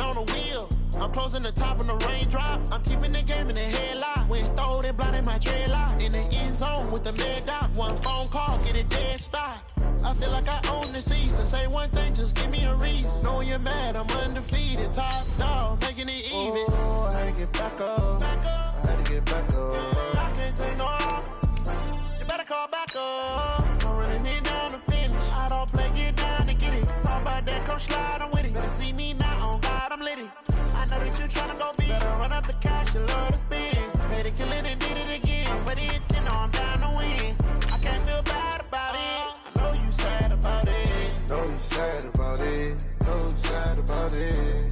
on the wheel. I'm closing the top on the raindrop. I'm keeping the game in the headlock. When throw it blind in my dreadlock. In the end zone with the mad dot. One phone call, get it dead stop. I feel like I own the season. Say one thing, just give me a reason. Knowing you're mad, I'm undefeated. Top dog, making it even. Oh, I had to get back up. I had to get back up. I can't take no off. You better call back up. I'm running it down to finish. I don't play, get down to get it. Talk about that, come slide, I'm with it. Better see me now, on God, I'm litty. I know that you tryna go big. Better run up the cash, you love to spend. Made it, kill it, and did it again. But it's in, I'm down to win. I can't feel bad about it. I know you sad about it. Know you sad about it. Know you sad about it.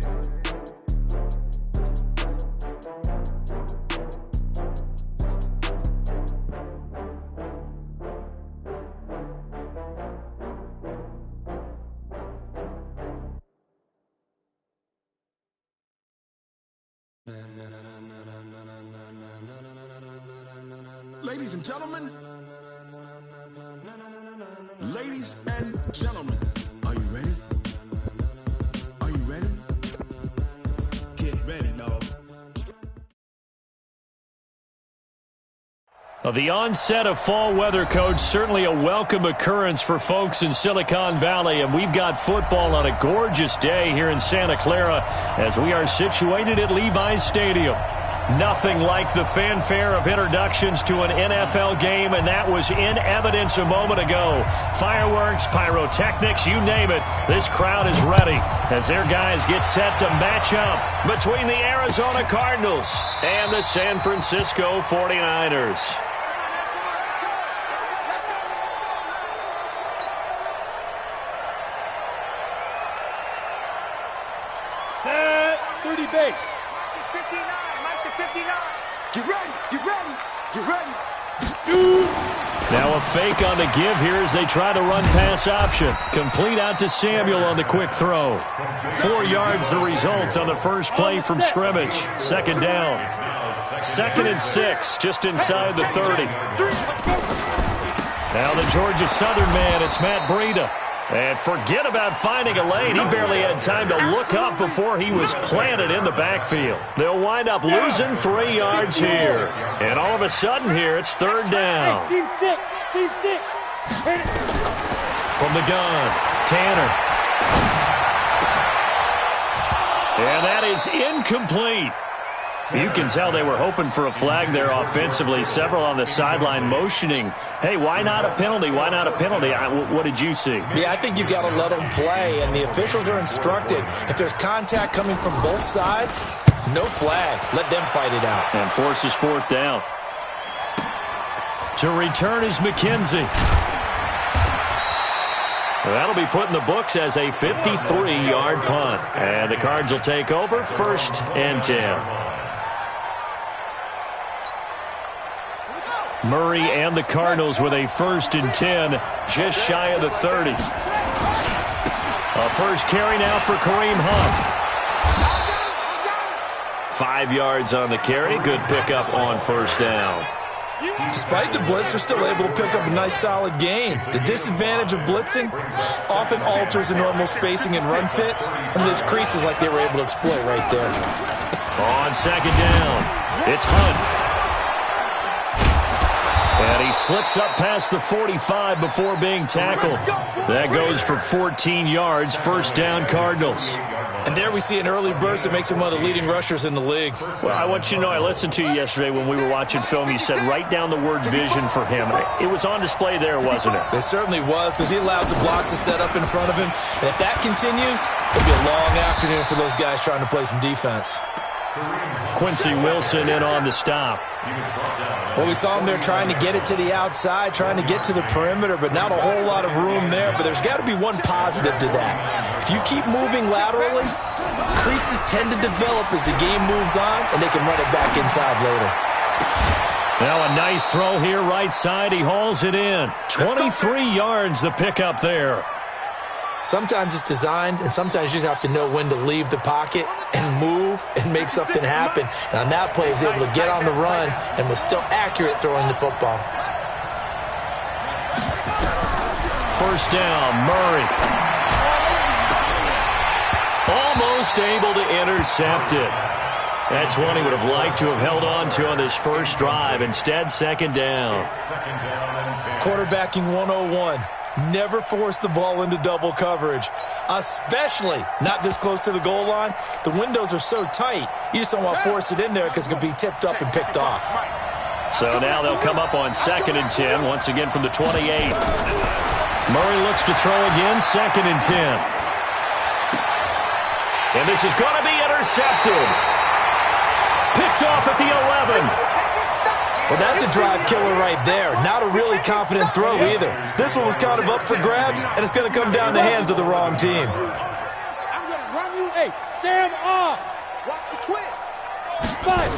Ladies and gentlemen, are you ready? Are you ready? Get ready, dog. Well, the onset of fall weather, Coach, certainly a welcome occurrence for folks in Silicon Valley, and we've got football on a gorgeous day here in Santa Clara as we are situated at Levi's Stadium. Nothing like the fanfare of introductions to an NFL game, and that was in evidence a moment ago. Fireworks, pyrotechnics, you name it. This crowd is ready as their guys get set to match up between the Arizona Cardinals and the San Francisco 49ers. Set 30 base. 59. Get ready, get ready, get ready. Now a fake on the give here as they try to run pass option. Complete out to Samuel on the quick throw. 4 yards the result on the first play from scrimmage. Second down. 2nd and 6, just inside the 30. Now the Georgia Southern man, it's Matt Breida. And forget about finding a lane. He barely had time to look up before he was planted in the backfield. They'll wind up losing 3 yards here. And all of a sudden here, it's 3rd down. Team 6. From the gun, Tanner. And that is incomplete. You can tell they were hoping for a flag there offensively. Several on the sideline motioning, hey, why not a penalty? Why not a penalty? What did you see? Yeah, I think you've got to let them play, and the officials are instructed. If there's contact coming from both sides, no flag. Let them fight it out. And forces 4th down. To return is McKenzie. That'll be put in the books as a 53-yard punt. And the Cards will take over 1st and 10. Murray and the Cardinals with a 1st and 10, just shy of the 30. A first carry now for Kareem Hunt. 5 yards on the carry. Good pickup on 1st down. Despite the blitz, they're still able to pick up a nice solid gain. The disadvantage of blitzing often alters the normal spacing and run fits, and those creases like they were able to exploit right there. On 2nd down, it's Hunt. And he slips up past the 45 before being tackled. That goes for 14 yards, 1st down Cardinals. And there we see an early burst that makes him one of the leading rushers in the league. Well, I want you to know, I listened to you yesterday when we were watching film. You said write down the word vision for him. It was on display there, wasn't it? It certainly was, because he allows the blocks to set up in front of him. And if that continues, it'll be a long afternoon for those guys trying to play some defense. Quincy Wilson in on the stop. Well, we saw him there trying to get it to the outside, trying to get to the perimeter, but not a whole lot of room there. But there's got to be one positive to that. If you keep moving laterally, creases tend to develop as the game moves on, and they can run it back inside later. Now a nice throw here right side. He hauls it in. 23 yards the pickup there. Sometimes it's designed, and sometimes you just have to know when to leave the pocket and move and make something happen. And on that play, he was able to get on the run and was still accurate throwing the football. 1st down, Murray. just able to intercept it. That's one he would have liked to have held on to on this first drive. Instead, second down. Quarterbacking 101. Never force the ball into double coverage, especially not this close to the goal line. The windows are so tight, you just don't want to force it in there because it could be tipped up and picked off. So now they'll come up on 2nd and 10, once again from the 28. Murray looks to throw again, 2nd and 10. And this is going to be intercepted. Picked off at the 11. Well, that's a drive killer right there. Not a really confident throw either. This one was kind of up for grabs, and it's going to come down the hands of the wrong team. I'm going to run you. Hey, Sam off. Watch the twins. 5.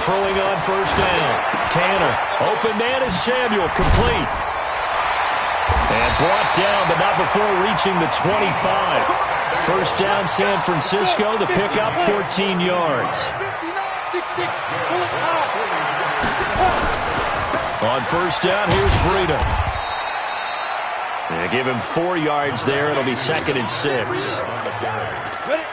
Throwing on first down. Tanner. Open man is Samuel. Complete. And brought down, but not before reaching the 25. First down, San Francisco. The pickup, 14 yards. 6-6. Pull it out. On first down, here's Breida. They give him 4 yards there. It'll be 2nd and 6.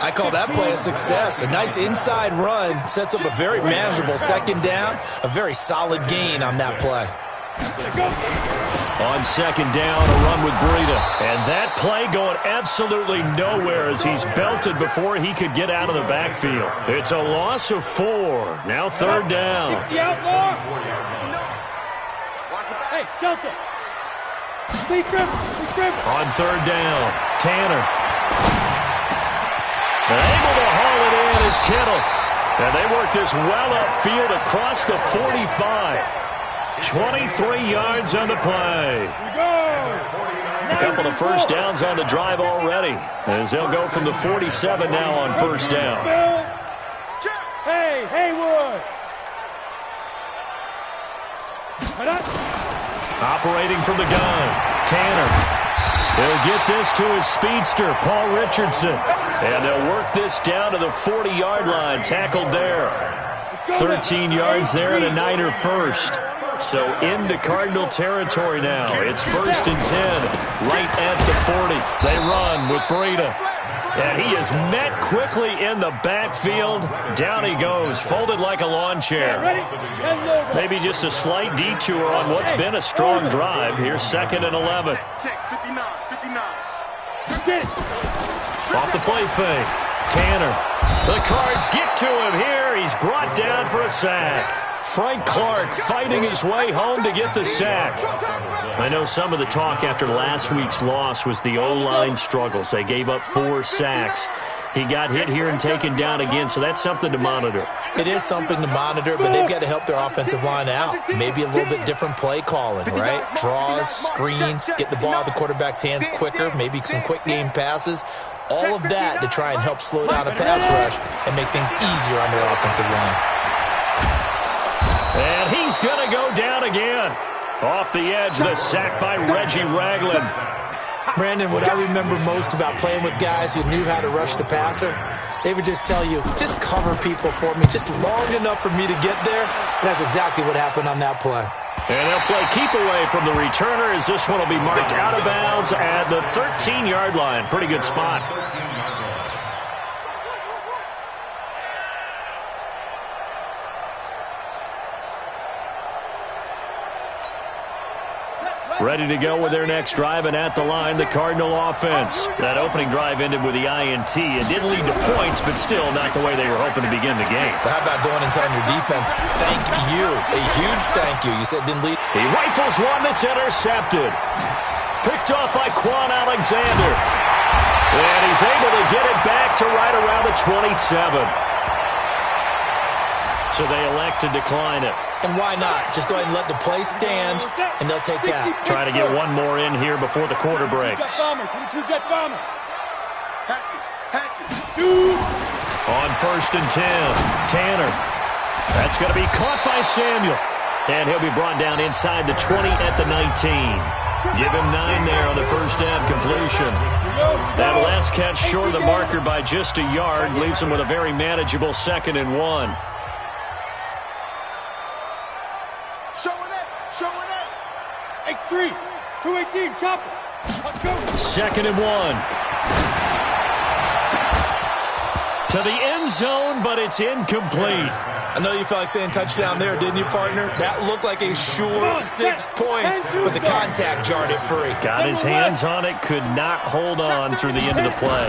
I call that play a success. A nice inside run sets up a very manageable second down. A very solid gain on that play. On second down, a run with Breida. And that play going absolutely nowhere as he's belted before he could get out of the backfield. It's a loss of 4. Now 3rd down. 60 out more. Hey, Delta. Speed grip. On 3rd down, Tanner. And able to haul it in is Kittle. And they work this well upfield across the 45. 23 yards on the play. A couple of first downs on the drive already, as they'll go from the 47 now on first down. Hey, Haywood. Operating from the gun, Tanner. He'll get this to his speedster, Paul Richardson. And they'll work this down to the 40-yard line, tackled there. 13 yards there and a Niner first. So into Cardinal territory now. It's 1st and 10, right at the 40. They run with Breida. And he is met quickly in the backfield. Down he goes, folded like a lawn chair. Maybe just a slight detour on what's been a strong drive. Here's 2nd and 11. Off the play fake. Tanner. The Cards get to him here. He's brought down for a sack. Frank Clark fighting his way home to get the sack. I know some of the talk after last week's loss was the O-line struggles. They gave up 4 sacks. He got hit here and taken down again, so that's something to monitor. It is something to monitor, but they've got to help their offensive line out. Maybe a little bit different play calling, right? Draws, screens, get the ball out of the quarterback's hands quicker, maybe some quick game passes. All of that to try and help slow down a pass rush and make things easier on their offensive line. And he's going to go down again. Off the edge, the sack by Reggie Ragland. Brandon, what I remember most about playing with guys who knew how to rush the passer, they would just tell you, just cover people for me, just long enough for me to get there. And that's exactly what happened on that play. And they'll play keep away from the returner as this one will be marked out of bounds at the 13-yard line. Pretty good spot. Ready to go with their next drive, and at the line, the Cardinal offense. That opening drive ended with the INT. It didn't lead to points, but still not the way they were hoping to begin the game. But how about going and telling your defense, thank you, a huge thank you. You said didn't lead. He rifles one that's intercepted. Picked off by Quan Alexander. And he's able to get it back to right around the 27. So they elect to decline it. And why not? Just go ahead and let the play stand, and they'll take that. Try to get one more in here before the quarter breaks. On 1st and 10, Tanner. That's going to be caught by Samuel. And he'll be brought down inside the 20 at the 19. Give him 9 there on the first down completion. That last catch short of the marker by just a yard leaves him with a very manageable 2nd and 1. X3, 218, chopper. Let's go. 2nd and 1. To the end zone, but it's incomplete. I know you felt like saying touchdown there, didn't you, partner? That looked like a sure 6 points, but the contact jarred it free. Got his hands on it, could not hold on through the end of the play.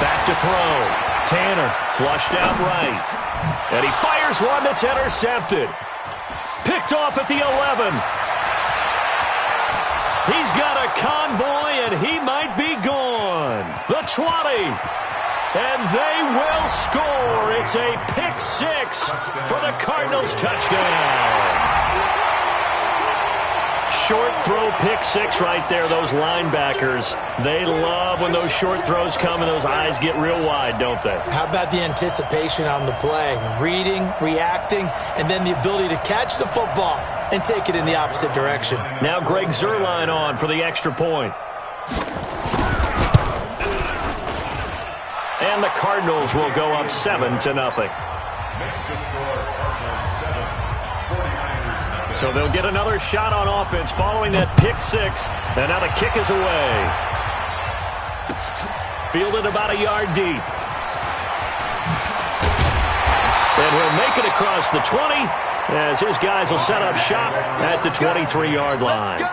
Back to throw. Tanner flushed out right. And he fires one that's intercepted. Picked off at the 11. He's got a convoy, and he might be gone. The 20. And they will score. It's a pick six for the Cardinals touchdown. Short throw pick six right there. Those linebackers, they love when those short throws come and those eyes get real wide, don't they? How about the anticipation on the play? Reading, reacting, and then the ability to catch the football and take it in the opposite direction. Now Greg Zuerlein on for the extra point. And the Cardinals will go up 7-0. So they'll get another shot on offense following that pick six. And now the kick is away. Fielded about a yard deep. And he'll make it across the 20 as his guys will set up shop at the 23-yard line.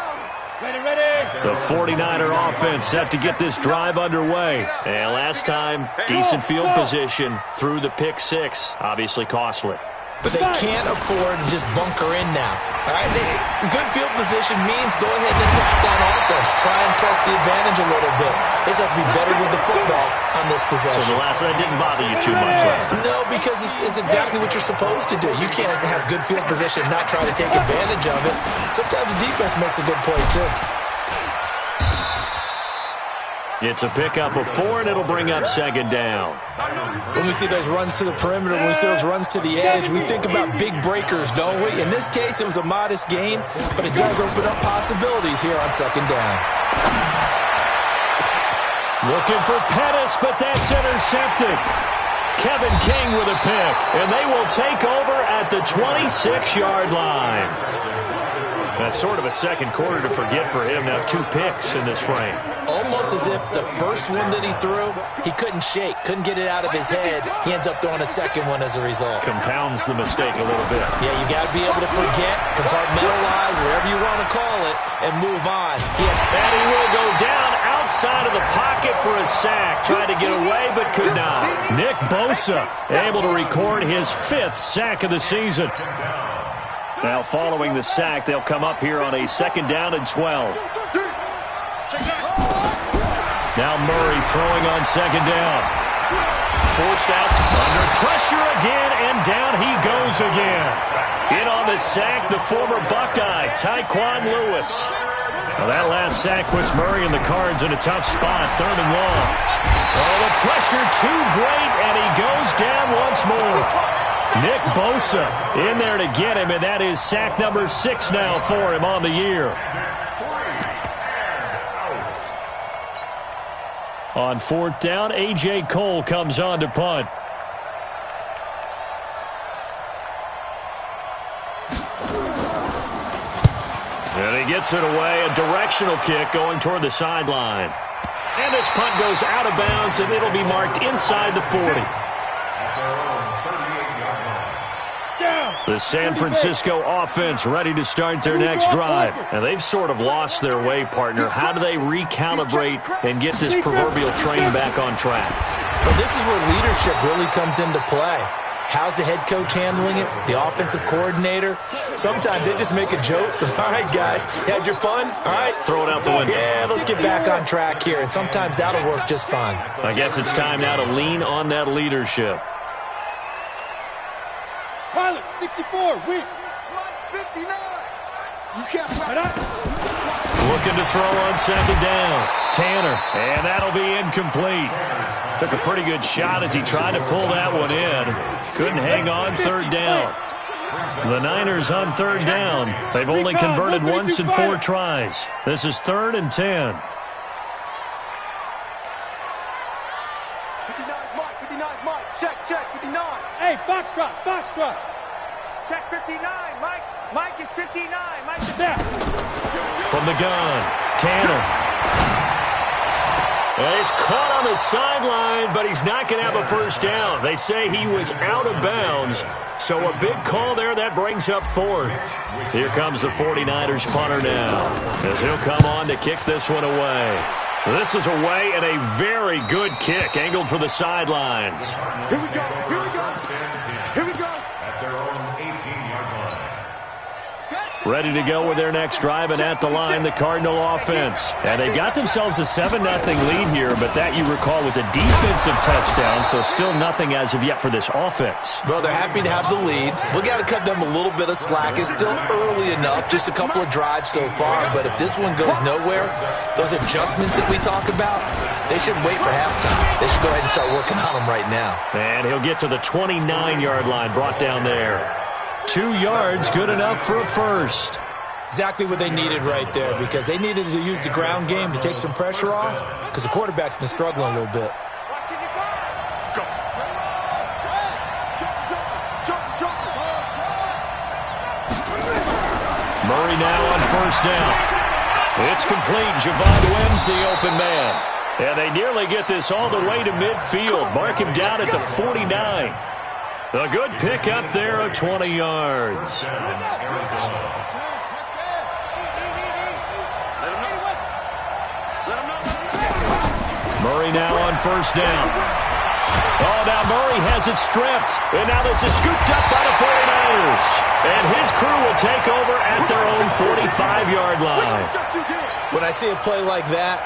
The 49er offense set to get this drive underway. And last time, decent field position through the pick six. Obviously costly. But they can't afford to just bunker in now. All right, good field position means go ahead and attack on offense. Try and press the advantage a little bit. They just have to be better with the football on this possession. So the last one didn't bother you too much last time? No, because it's exactly what you're supposed to do. You can't have good field position and not try to take advantage of it. Sometimes the defense makes a good play, too. It's a pickup of 4, and it'll bring up second down. When we see those runs to the perimeter, when we see those runs to the edge, we think about big breakers, don't we? In this case, it was a modest gain, but it does open up possibilities here on second down. Looking for Pettis, but that's intercepted. Kevin King with a pick, and they will take over at the 26-yard line. That's sort of a second quarter to forget for him. Now 2 picks in this frame. Almost as if the first one that he threw, he couldn't shake, couldn't get it out of his head. He ends up throwing a second one as a result. Compounds the mistake a little bit. Yeah, you got to be able to forget, compartmentalize, whatever you want to call it, and move on. And he will go down outside of the pocket for a sack. Tried to get away, but could not. Nick Bosa able to record his 5th sack of the season. Now following the sack, they'll come up here on a second down and 12. Now Murray throwing on second down. Forced out under pressure again, and down he goes again. In on the sack, the former Buckeye, Tyquan Lewis. Well, that last sack puts Murray and the Cards in a tough spot, 3rd and long. Oh, the pressure too great, and he goes down once more. Nick Bosa in there to get him, and that is sack number 6 now for him on the year. On 4th down, A.J. Cole comes on to punt. And he gets it away, a directional kick going toward the sideline. And this punt goes out of bounds, and it'll be marked inside the 40. The San Francisco offense ready to start their next drive. And they've sort of lost their way, partner. How do they recalibrate and get this proverbial train back on track? Well, this is where leadership really comes into play. How's the head coach handling it? The offensive coordinator? Sometimes they just make a joke. All right, guys, had your fun? All right. Throw it out the window. Yeah, let's get back on track here. And sometimes that'll work just fine. I guess it's time now to lean on that leadership. Pilot, 64, weak. 59. You can't play. Looking to throw on second down. Tanner, and that'll be incomplete. Took a pretty good shot as he tried to pull that one in. Couldn't hang on 3rd down. The Niners on 3rd down. They've only converted once in 4 tries. This is 3rd and 10. 59, Mike. Check, 59. Hey, Foxtrot. Check 59, Mike. Mike is 59. Mike is there. From the gun, Tanner. And he's caught on the sideline, but he's not going to have a first down. They say he was out of bounds, so a big call there. That brings up fourth. Here comes the 49ers punter now, as he'll come on to kick this one away. This is away and a very good kick, angled for the sidelines. Here we go, here we go, here we go. At their own 18-yard line. Ready to go with their next drive, and at the line, the Cardinal offense. And they got themselves a 7-0 lead here, but that, you recall, was a defensive touchdown, so still nothing as of yet for this offense. Well, they're happy to have the lead. We got to cut them a little bit of slack. It's still early enough, just a couple of drives so far, but if this one goes nowhere, those adjustments that we talk about, they shouldn't wait for halftime. They should go ahead and start working on them right now. And he'll get to the 29-yard line, brought down there. 2 yards, good enough for a first. Exactly what they needed right there, because they needed to use the ground game to take some pressure off, because the quarterback's been struggling a little bit. Murray now on first down. It's complete. Javon wins the open man. And they nearly get this all the way to midfield. Mark him down at the 49. A good pick up there of 20 yards. Murray now on first down. Oh, now Murray has it stripped. And now this is scooped up by the 49ers. And his crew will take over at their own 45-yard line. When I see a play like that,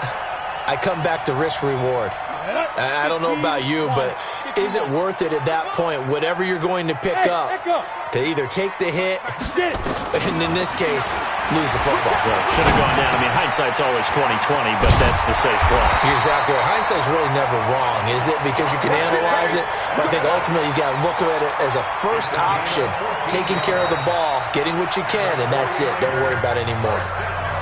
I come back to risk-reward. I don't know about you, but is it worth it at that point, whatever you're going to pick up, to either take the hit, and in this case, lose the football? Well, should have gone down. I mean, hindsight's always 20/20, but that's the safe play. You're exactly right. Hindsight's really never wrong, is it? Because you can analyze it, but I think ultimately you got to look at it as a first option, taking care of the ball, getting what you can, and that's it. Don't worry about it anymore.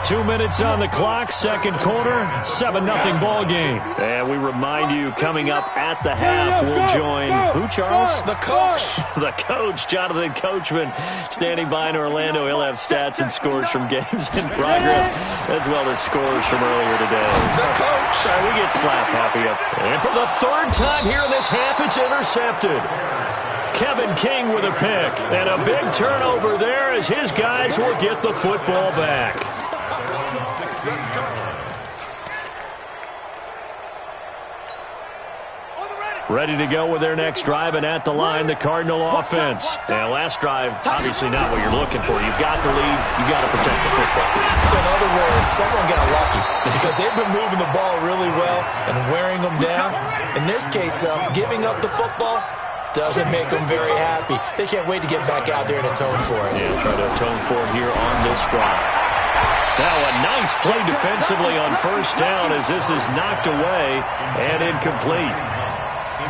2 minutes on the clock, second quarter, 7-0 ball game. And we remind you, coming up at the half, we'll join who, Charles? The coach. The coach, Jonathan Coachman, standing by in Orlando. He'll have stats and scores from games in progress, as well as scores from earlier today. The coach. We get slap happy up. And for the third time here in this half, it's intercepted. Kevin King with a pick. And a big turnover there as his guys will get the football back. Ready to go with their next drive, and at the line, the Cardinal offense. And last drive, obviously not what you're looking for. You've got the lead. You've got to protect the football. So in other words, someone got lucky because they've been moving the ball really well and wearing them down. In this case, though, giving up the football doesn't make them very happy. They can't wait to get back out there and atone for it. Yeah, try to atone for it here on this drive. Now a nice play defensively on first down as this is knocked away and incomplete.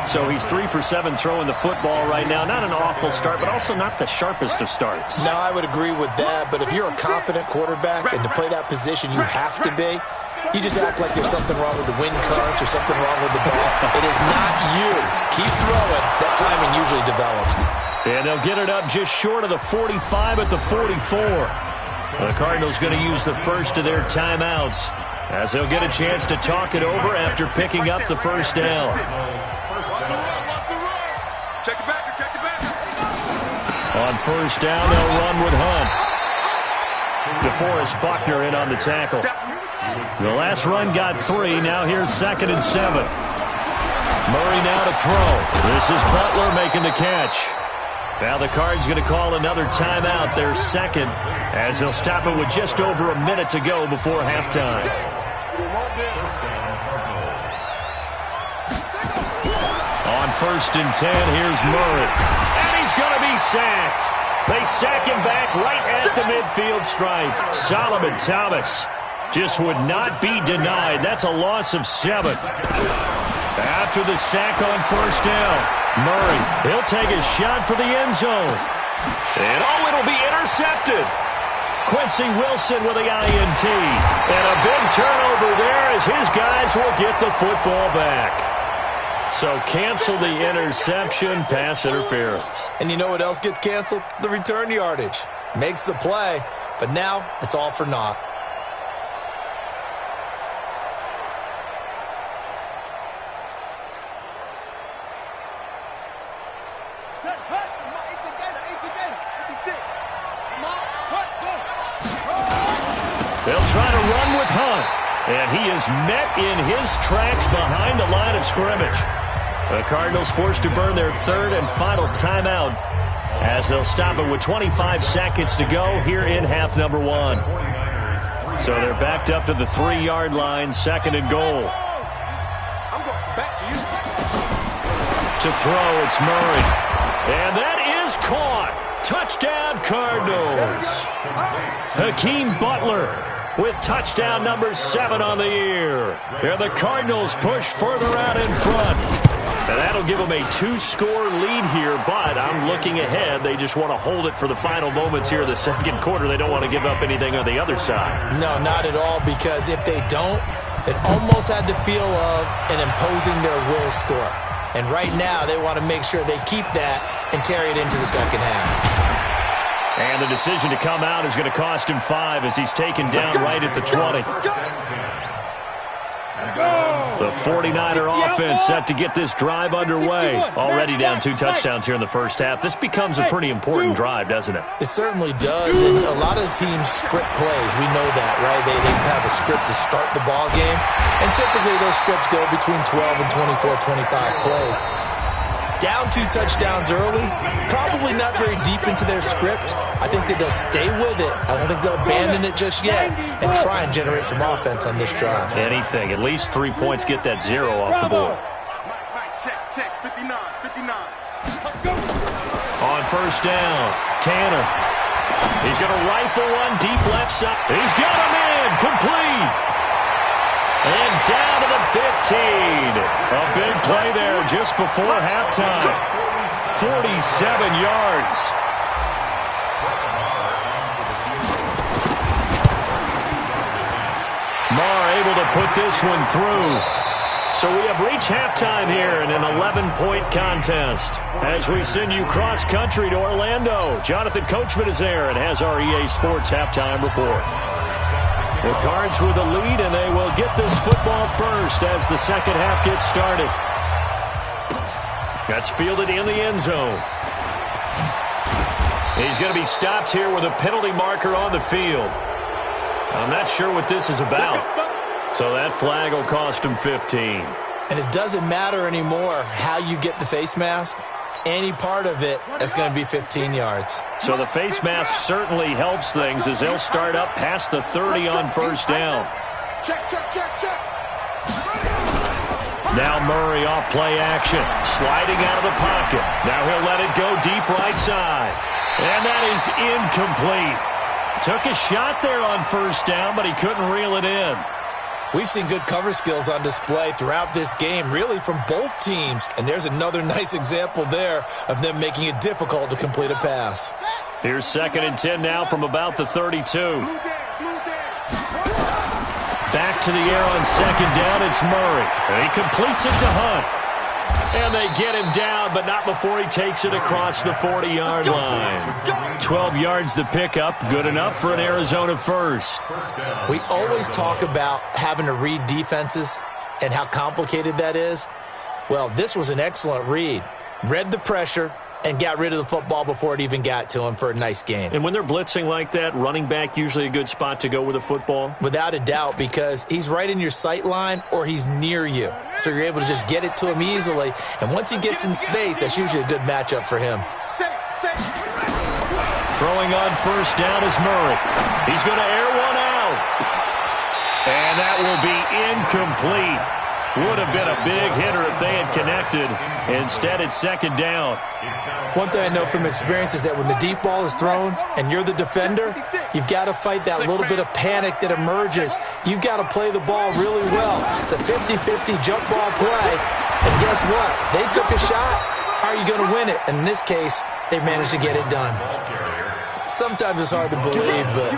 So he's 3 for 7 throwing the football right now. Not an awful start, but also not the sharpest of starts. No, I would agree with that. But if you're a confident quarterback and to play that position, you have to be. You just act like there's something wrong with the wind currents or something wrong with the ball. It is not you. Keep throwing. That timing usually develops. And they'll get it up just short of the 45 at the 44. The Cardinals going to use the first of their timeouts as they'll get a chance to talk it over after picking up the first down. Check it back, check it back. On first down, they'll run with Hunt. DeForest Buckner in on the tackle. The last run got 3. Now here's 2nd and 7. Murray now to throw. This is Butler making the catch. Now the Cards going to call another timeout, their second, as they'll stop it with just over a minute to go before halftime. On 1st and 10, here's Murray. And he's going to be sacked. They sack him back right at the midfield stripe. Solomon Thomas just would not be denied. That's a loss of 7. After the sack on first down, Murray, he'll take a shot for the end zone. And it'll be intercepted. Quincy Wilson with the INT. And a big turnover there as his guys will get the football back. So cancel the interception, pass interference. And you know what else gets canceled? The return yardage. Makes the play, but now it's all for naught. They'll try to run with Hunt. And he is met in his tracks behind the line of scrimmage. The Cardinals forced to burn their third and final timeout as they'll stop it with 25 seconds to go here in half number one. So they're backed up to the 3-yard line, second and goal. I'm going back to you. To throw, it's Murray. And that is caught. Touchdown, Cardinals. Hakeem Butler with touchdown number 7 on the year. And the Cardinals push further out in front. And that'll give them a 2-score lead here, but I'm looking ahead. They just want to hold it for the final moments here of the second quarter. They don't want to give up anything on the other side. No, not at all, because if they don't, it almost had the feel of an imposing their will score. And right now, they want to make sure they keep that and carry it into the second half. And the decision to come out is going to cost him 5 as he's taken down right at the 20. The 49er offense set to get this drive underway. Already down 2 touchdowns here in the first half. This becomes a pretty important drive, doesn't it? It certainly does, and a lot of the teams script plays. We know that, right? They have a script to start the ball game, and typically those scripts go between 12 and 24, 25 plays. Down 2 touchdowns early, probably not very deep into their script. I think that they'll stay with it. I don't think they'll abandon it just yet and try and generate some offense on this drive. Anything. At least 3 points, get that 0 off the board. Check, 59. On first down, Tanner. He's going to rifle one deep left side. He's got him in, complete. And down to the 15. A big play there just before halftime. 47 yards. Marr able to put this one through. So we have reached halftime here in an 11-point contest. As we send you cross-country to Orlando, Jonathan Coachman is there and has our EA Sports halftime report. The Cards with the lead, and they will get this football first as the second half gets started. That's fielded in the end zone. He's going to be stopped here with a penalty marker on the field. I'm not sure what this is about. So that flag will cost him 15. And it doesn't matter anymore how you get the face mask. Any part of it, that's going to be 15 yards. So the face mask certainly helps things as they'll start up past the 30 on first down. Check. Now Murray off play action, sliding out of the pocket. Now he'll let it go deep right side. And that is incomplete. Took a shot there on first down, but he couldn't reel it in. We've seen good cover skills on display throughout this game, really from both teams. And there's another nice example there of them making it difficult to complete a pass. Here's 2nd and 10 now from about the 32. Back to the air on second down, it's Murray. And he completes it to Hunt. And they get him down, but not before he takes it across the 40-yard line. 12 yards to pick up, good enough for an Arizona first. We always talk about having to read defenses and how complicated that is. Well, this was an excellent read. Read the pressure and got rid of the football before it even got to him for a nice game. And when they're blitzing like that, running back usually a good spot to go with a football? Without a doubt, because he's right in your sight line or he's near you. So you're able to just get it to him easily. And once he gets in space, that's usually a good matchup for him. Throwing on first down is Murray. He's going to air one out. And that will be incomplete. Would have been a big hitter if they had connected. Instead, it's second down. One thing I know from experience is that when the deep ball is thrown and you're the defender, you've got to fight that little bit of panic that emerges. You've got to play the ball really well. It's a 50-50 jump ball play. And guess what? They took a shot. How are you going to win it? And in this case, they managed to get it done. Sometimes it's hard to believe, but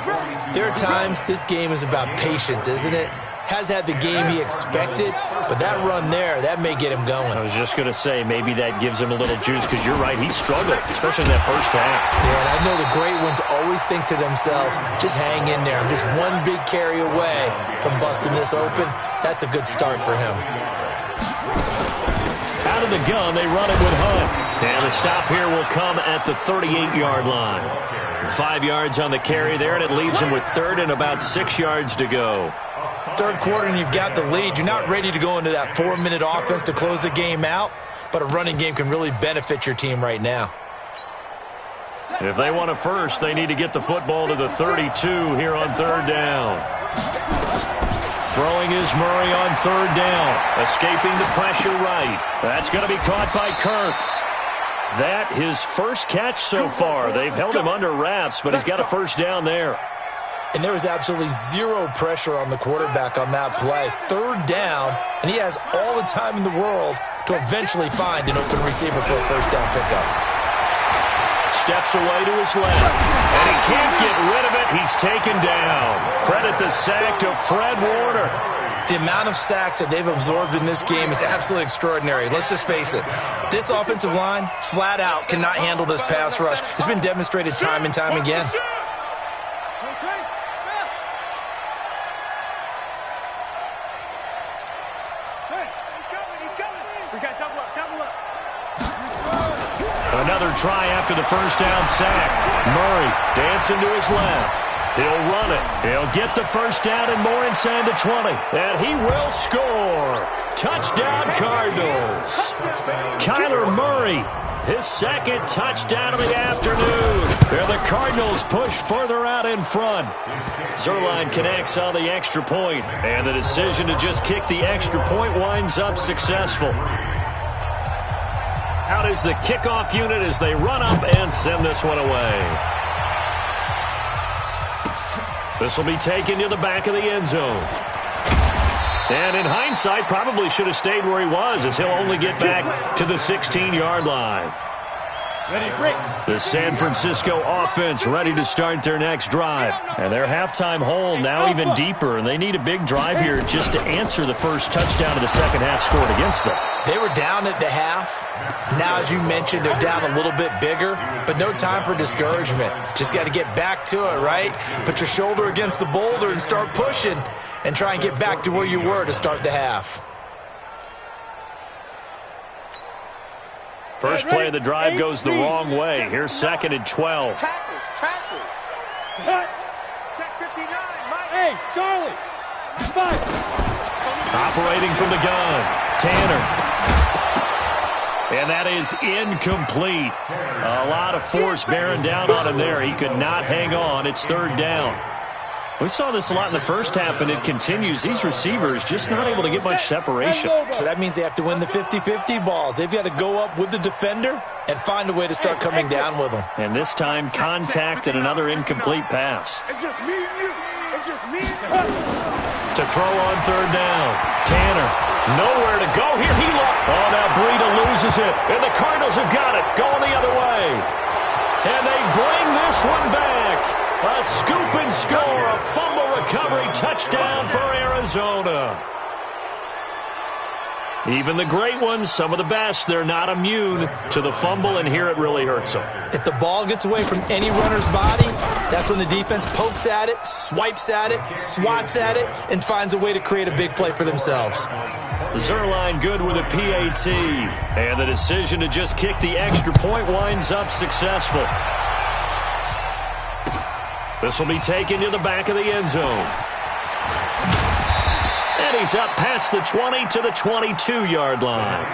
there are times this game is about patience, isn't it? Has had the game he expected, but that run there, that may get him going. I was just going to say, maybe that gives him a little juice, because you're right, he struggled, especially in that first half. Yeah, and I know the great ones always think to themselves, just hang in there. I'm just one big carry away from busting this open. That's a good start for him. Out of in the gun. They run it with Hunt. And the stop here will come at the 38-yard line. 5 yards on the carry there, and it leaves them with third and about 6 yards to go. Third quarter, and you've got the lead. You're not ready to go into that 4-minute offense to close the game out, but a running game can really benefit your team right now. If they want a first, they need to get the football to the 32 here on third down. Throwing is Murray on third down. Escaping the pressure right. That's going to be caught by Kirk. That his first catch so far. They've held him under wraps, but he's got a first down there. And there was absolutely zero pressure on the quarterback on that play. Third down, and he has all the time in the world to eventually find an open receiver for a first down pickup. Steps away to his left, and he can't get rid of it. He's taken down. Credit the sack to Fred Warner. The amount of sacks that they've absorbed in this game is absolutely extraordinary. Let's just face it. This offensive line, flat out, cannot handle this pass rush. It's been demonstrated time and time again. Another try after the first down sack. Murray dancing to his left. He'll run it. He'll get the first down and more inside the 20. And he will score. Touchdown, Cardinals. Kyler Murray, his second touchdown of the afternoon. And the Cardinals push further out in front. Zerline connects on the extra point. And the decision to just kick the extra point winds up successful. Out is the kickoff unit as they run up and send this one away. This will be taken to the back of the end zone. And in hindsight, probably should have stayed where he was, as he'll only get back to the 16-yard line. The San Francisco offense ready to start their next drive. And their halftime hole now even deeper, and they need a big drive here just to answer the first touchdown of the second half scored against them. They were down at the half. Now, as you mentioned, they're down a little bit bigger, but no time for discouragement. Just got to get back to it, right? Put your shoulder against the boulder and start pushing and try and get back to where you were to start the half. First play of the drive goes the wrong way. Here's second and 12. Tackle. Check 59, Mike. Hey, Charlie. Operating from the gun, Tanner. And that is incomplete. A lot of force bearing down on him there. He could not hang on. It's third down. We saw this a lot in the first half, and it continues. These receivers just not able to get much separation. So that means they have to win the 50-50 balls. They've got to go up with the defender and find a way to start coming down with them. And this time, contact and another incomplete pass. It's just me and you. It's just me and you. To throw on third down. Tanner, nowhere to go here. Oh, now Breida loses it. And the Cardinals have got it. Going the other way. And they bring this one back. A scoop and score, a fumble recovery touchdown for Arizona. Even the great ones, some of the best, they're not immune to the fumble, and here it really hurts them. If the ball gets away from any runner's body, that's when the defense pokes at it, swipes at it, swats at it, and finds a way to create a big play for themselves. Zerline good with a PAT, and the decision to just kick the extra point winds up successful. This will be taken to the back of the end zone. And he's up past the 20 to the 22-yard line.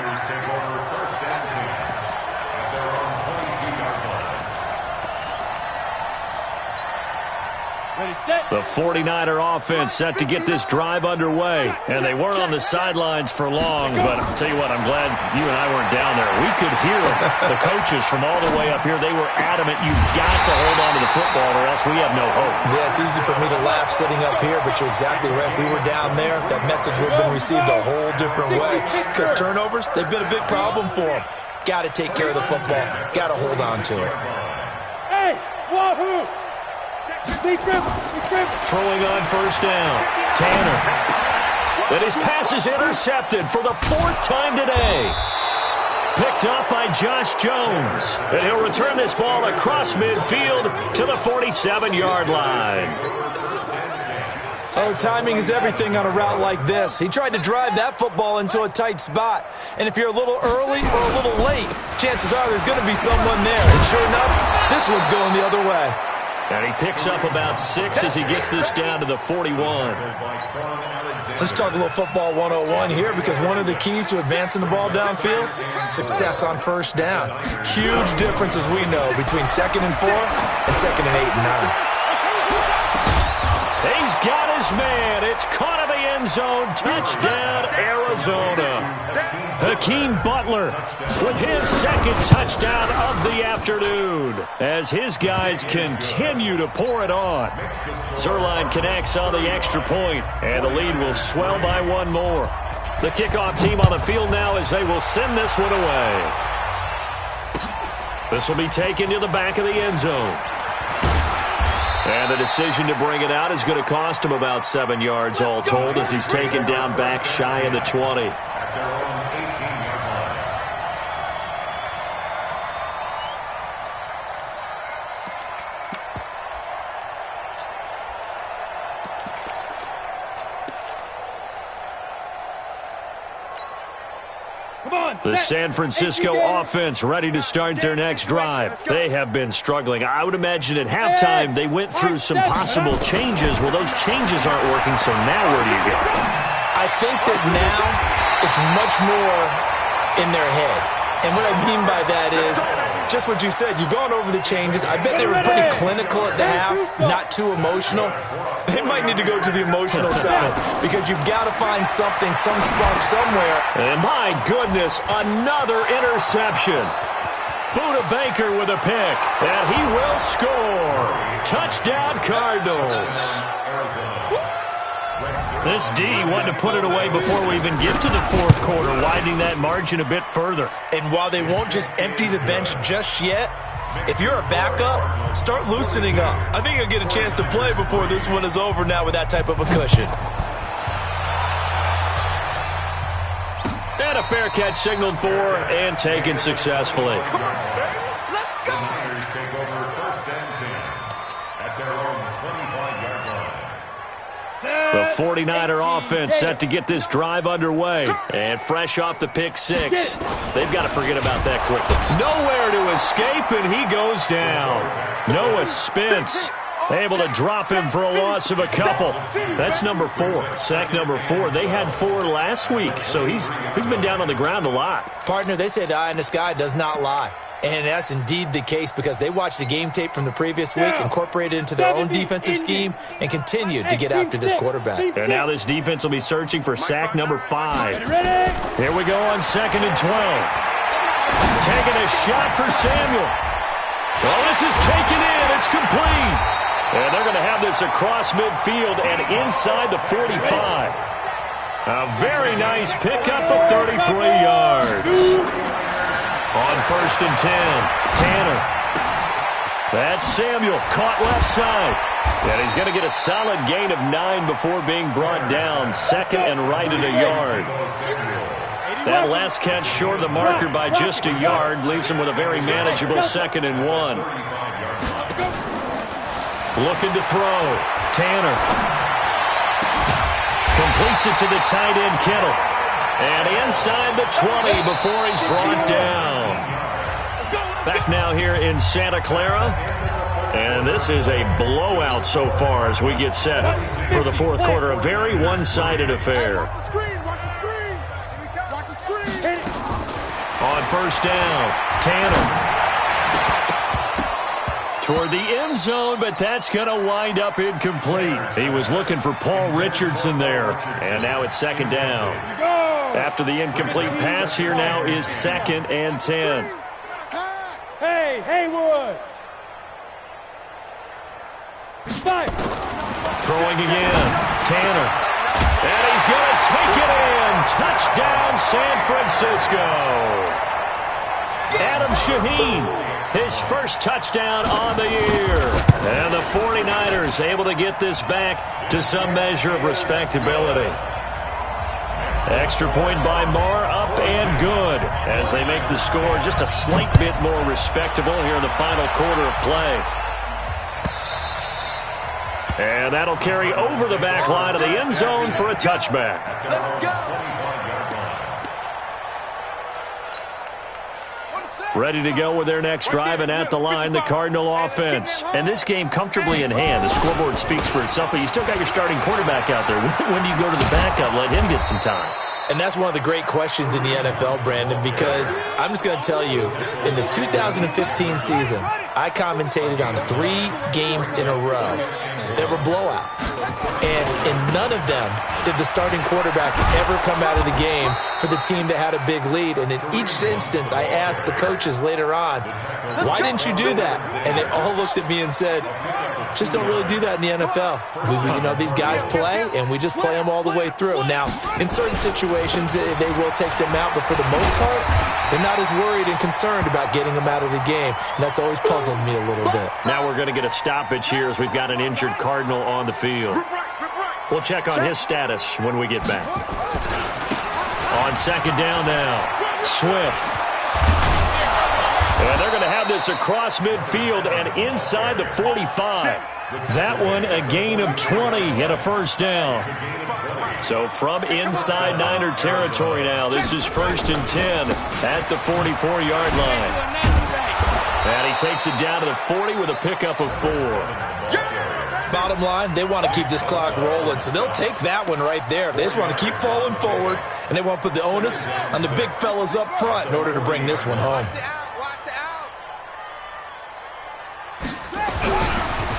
The 49er offense set to get this drive underway. And they weren't on the sidelines for long, but I'll tell you what, I'm glad you and I weren't down there. We could hear the coaches from all the way up here. They were adamant, you've got to hold on to the football or else we have no hope. Yeah, it's easy for me to laugh sitting up here, but you're exactly right. If we were down there, that message would have been received a whole different way. Because turnovers, they've been a big problem for them. Got to take care of the football. Got to hold on to it. Hey, wahoo! Throwing on first down. Tanner. And his pass is intercepted for the fourth time today. Picked up by Josh Jones. And he'll return this ball across midfield to the 47-yard line. Oh, timing is everything on a route like this. He tried to drive that football into a tight spot. And if you're a little early or a little late, chances are there's going to be someone there. And sure enough, this one's going the other way. And he picks up about 6 as he gets this down to the 41. Let's talk a little football 101 here, because one of the keys to advancing the ball downfield, success on first down. Huge difference, as we know, between 2nd and 4 and 2nd and 8 and 9. He's got his man. It's caught in the end zone. Touchdown, Arizona. Hakeem Butler with his 2nd touchdown of the afternoon as his guys continue to pour it on. Zerline connects on the extra point, and the lead will swell by 1 more. The kickoff team on the field now as they will send this one away. This will be taken to the back of the end zone. And the decision to bring it out is going to cost him about 7 yards all told as he's taken down back shy of the 20. The San Francisco offense ready to start their next drive. They have been struggling. I would imagine at halftime they went through some possible changes. Well, those changes aren't working, so now where do you go? I think that now it's much more in their head. And what I mean by that is just what you said. You've gone over the changes. I bet they were pretty clinical at the half, not too emotional. They might need to go to the emotional side because you've got to find something, some spark somewhere. And my goodness, another interception. Buda Baker with a pick, and he will score. Touchdown, Cardinals. This D wanted to put it away before we even get to the 4th quarter, widening that margin a bit further. And while they won't just empty the bench just yet, if you're a backup, start loosening up. I think you'll get a chance to play before this one is over now with that type of a cushion. And a fair catch signaled for and taken successfully. Let's go! Take over 1st and 10 at their own 25-yard line. The 49er offense set to get this drive underway. And fresh off the pick 6. They've got to forget about that quickly. Nowhere to escape, and he goes down. Noah Spence able to drop him for a loss of a couple. That's number 4. Sack number 4. They had 4 last week, so he's been down on the ground a lot. Partner, they say the eye in the sky does not lie. And that's indeed the case because they watched the game tape from the previous week, incorporated it into their own defensive scheme, and continued to get after this quarterback. And now this defense will be searching for sack number 5. Here we go on 2nd and 12. Taking a shot for Samuel. Well, this is taken in. It's complete. And they're going to have this across midfield and inside the 45. A very nice pickup of 33 yards. On 1st and 10, Tanner. That's Samuel, caught left side. And he's going to get a solid gain of 9 before being brought down. 2nd and right at a yard. That last catch short of the marker by just a yard leaves him with a very manageable 2nd and 1. Looking to throw. Tanner. Completes it to the tight end, Kittle. And inside the 20 before he's brought down. Back now here in Santa Clara. And this is a blowout so far as we get set for the 4th quarter. A very one-sided affair. On 1st down, Tanner. Toward the end zone, but that's going to wind up incomplete. He was looking for Paul Richardson there. And now it's 2nd down. After the incomplete pass, here now is 2nd and 10. Hey, Haywood! Throwing again, Tanner. And he's going to take it in. Touchdown, San Francisco. Adam Shaheen, his first touchdown on the year. And the 49ers able to get this back to some measure of respectability. Extra point by Marr, up and good as they make the score just a slight bit more respectable here in the final quarter of play. And that'll carry over the back line of the end zone for a touchback. Let's go. Ready to go with their next drive, and at the line, the Cardinal offense. And this game comfortably in hand. The scoreboard speaks for itself, but you still got your starting quarterback out there. When do you go to the backup? Let him get some time. And that's one of the great questions in the NFL, Brandon, because I'm just going to tell you, in the 2015 season, I commentated on 3 games in a row that were blowouts. And in none of them did the starting quarterback ever come out of the game for the team that had a big lead. And in each instance, I asked the coaches later on, why didn't you do that? And they all looked at me and said, just don't really do that in the NFL. These guys play, and we just play them all the way through. Now, in certain situations, they will take them out, but for the most part, they're not as worried and concerned about getting them out of the game, and that's always puzzled me a little bit. Now we're going to get a stoppage here as we've got an injured Cardinal on the field. We'll check on his status when we get back. On second down now, Swift. And they're going to have this across midfield and inside the 45. That one a gain of 20 and a first down. So from inside Niner territory now, this is 1st and 10 at the 44-yard line. And he takes it down to the 40 with a pickup of 4. Bottom line, they want to keep this clock rolling, so they'll take that one right there. They just want to keep falling forward, and they want to put the onus on the big fellas up front in order to bring this one home.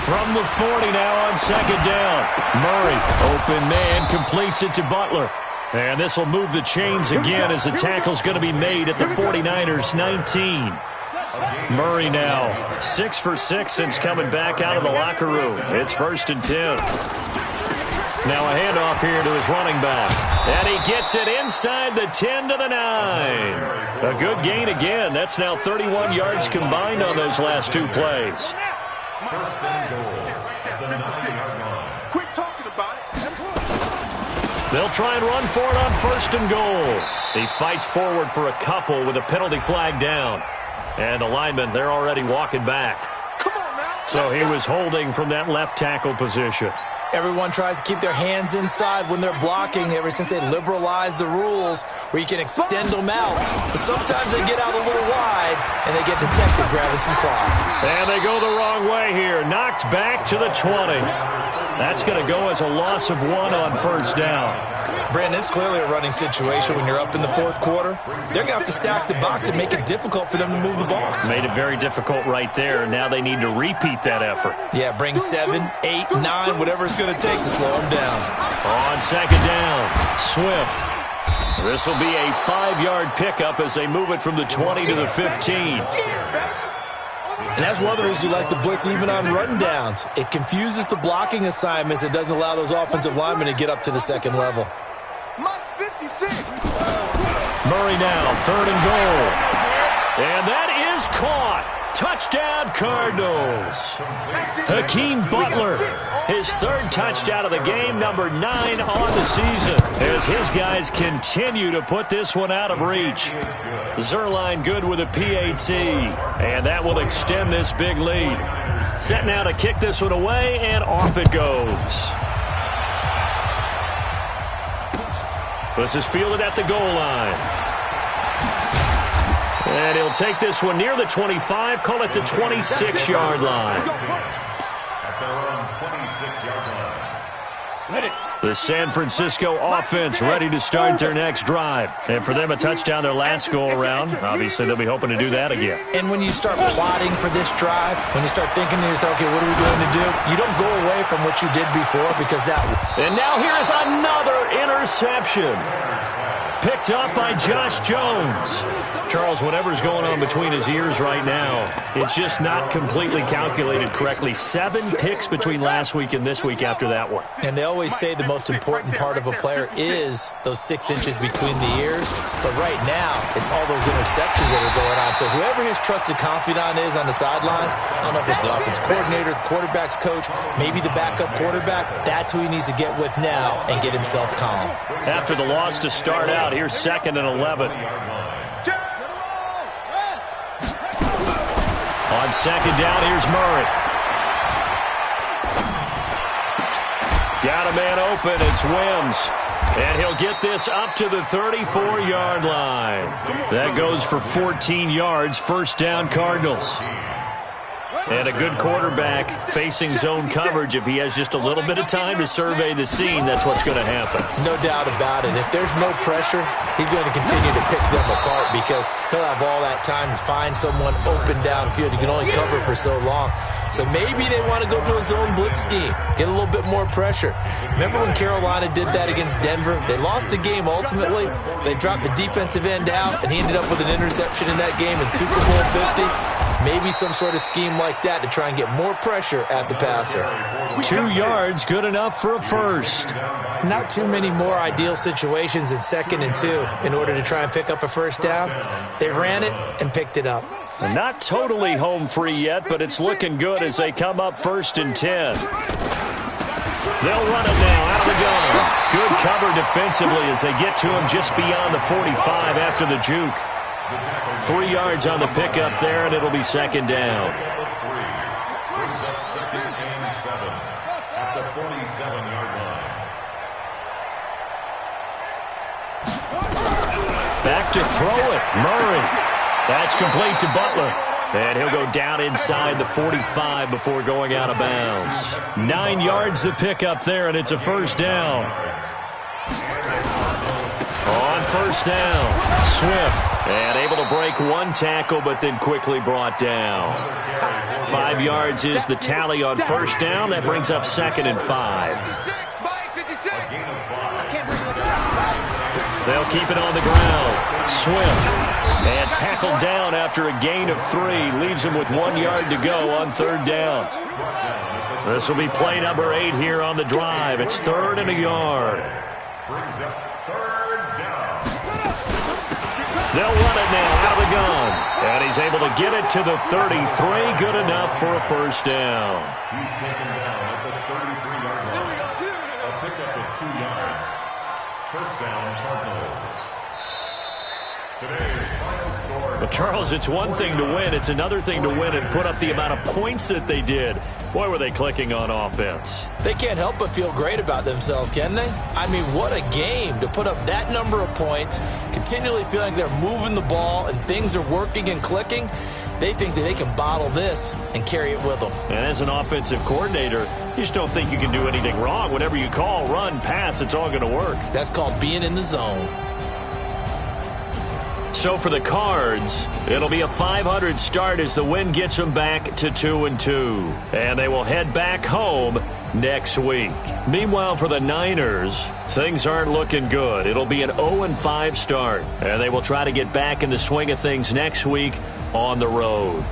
From the 40 now on second down. Murray, open man, completes it to Butler. And this will move the chains again as the tackle's going to be made at the 49ers 19. Murray now 6 for 6 since coming back out of the locker room. It's 1st and 10. Now a handoff here to his running back. And he gets it inside the 10 to the 9. A good gain again. That's now 31 yards combined on those last 2 plays. 1st and goal at the 9-yard line. Quit talking about it. They'll try and run for it on 1st and goal. He fights forward for a couple with a penalty flag down. And the linemen, they're already walking back. Come on now. So he was holding from that left tackle position. Everyone tries to keep their hands inside when they're blocking ever since they liberalized the rules where you can extend them out. But sometimes they get out a little wide, and they get detected grabbing some cloth. And they go the wrong way here. Knocked back to the 20. That's going to go as a loss of 1 on 1st down. Brandon, it's clearly a running situation when you're up in the 4th quarter. They're going to have to stack the box and make it difficult for them to move the ball. Made it very difficult right there. Now they need to repeat that effort. Yeah, bring 7, 8, 9, whatever it's going to take to slow them down. On second down, Swift. This will be a 5-yard pickup as they move it from the 20 to the 15. And that's one of the reasons you like to blitz even on run downs. It confuses the blocking assignments. It doesn't allow those offensive linemen to get up to the second level. Mike 56. Murray now, 3rd and goal. And that is caught. Touchdown, Cardinals. Hakeem Butler, his 3rd touchdown of the game, number 9 on the season, as his guys continue to put this one out of reach. Zerline good with a PAT, and that will extend this big lead. Set now to kick this one away, and off it goes. This is fielded at the goal line. And he'll take this one near the 25, call it the 26-yard line. At their own 26-yard line. The San Francisco offense ready to start their next drive. And for them, a touchdown their last go-around. Obviously, they'll be hoping to do that again. And when you start plotting for this drive, when you start thinking to yourself, okay, what are we going to do? You don't go away from what you did before because that... And now here is another interception. Picked up by Josh Jones. Charles, whatever's going on between his ears right now, it's just not completely calculated correctly. 7 picks between last week and this week after that one. And they always say the most important part of a player is those 6 inches between the ears. But right now, it's all those interceptions that are going on. So whoever his trusted confidant is on the sidelines, I don't know if it's the offensive coordinator, the quarterback's coach, maybe the backup quarterback, that's who he needs to get with now and get himself calm. After the loss to start out, here's 2nd and 11. On second down, here's Murray. Got a man open. It's Wims. And he'll get this up to the 34-yard line. That goes for 14 yards. First down, Cardinals. And a good quarterback facing zone coverage. If he has just a little bit of time to survey the scene, that's what's going to happen. No doubt about it. If there's no pressure, he's going to continue to pick them apart because he'll have all that time to find someone open downfield. You can only cover for so long. So maybe they want to go to a zone blitz scheme, get a little bit more pressure. Remember when Carolina did that against Denver? They lost the game ultimately. They dropped the defensive end out, and he ended up with an interception in that game in Super Bowl 50. Maybe some sort of scheme like that to try and get more pressure at the passer. 2 yards, good enough for a first. Not too many more ideal situations in 2nd and 2 in order to try and pick up a first down. They ran it and picked it up. Not totally home free yet, but it's looking good as they come up 1st and 10. They'll run it now out of the gun. Good cover defensively as they get to him just beyond the 45 after the juke. 3 yards on the pickup there, and it'll be 2nd down. Brings up 2nd and 7 at the 47-yard line. Back to throw it. Murray. That's complete to Butler. And he'll go down inside the 45 before going out of bounds. 9 yards the pickup there, and it's a first down. On first down, Swift. And able to break one tackle, but then quickly brought down. 5 yards is the tally on first down. That brings up 2nd and 5. They'll keep it on the ground. Swift. And tackled down after a gain of 3. Leaves him with 1 yard to go on 3rd down. This will be play number 8 here on the drive. It's 3rd and a yard. Brings up 3rd down. They'll run it now out of the gun. And he's able to get it to the 33. Good enough for a first down. He's taken down at the 33-yard line. A pickup of 2 yards. First down, Cardinals. Today's final score. But Charles, it's one thing to win. It's another thing to win and put up the amount of points that they did. Boy, were they clicking on offense. They can't help but feel great about themselves, can they? I mean, what a game to put up that number of points, continually feeling they're moving the ball and things are working and clicking. They think that they can bottle this and carry it with them. And as an offensive coordinator, you just don't think you can do anything wrong. Whatever you call, run, pass, it's all going to work. That's called being in the zone. So for the Cards, it'll be a 500 start as the win gets them back to 2-2. And they will head back home next week. Meanwhile, for the Niners, things aren't looking good. It'll be an 0-5 start. And they will try to get back in the swing of things next week on the road.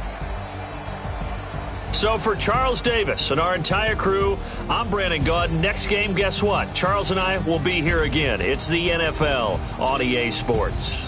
So for Charles Davis and our entire crew, I'm Brandon Gaudin. Next game, guess what? Charles and I will be here again. It's the NFL on EA Sports.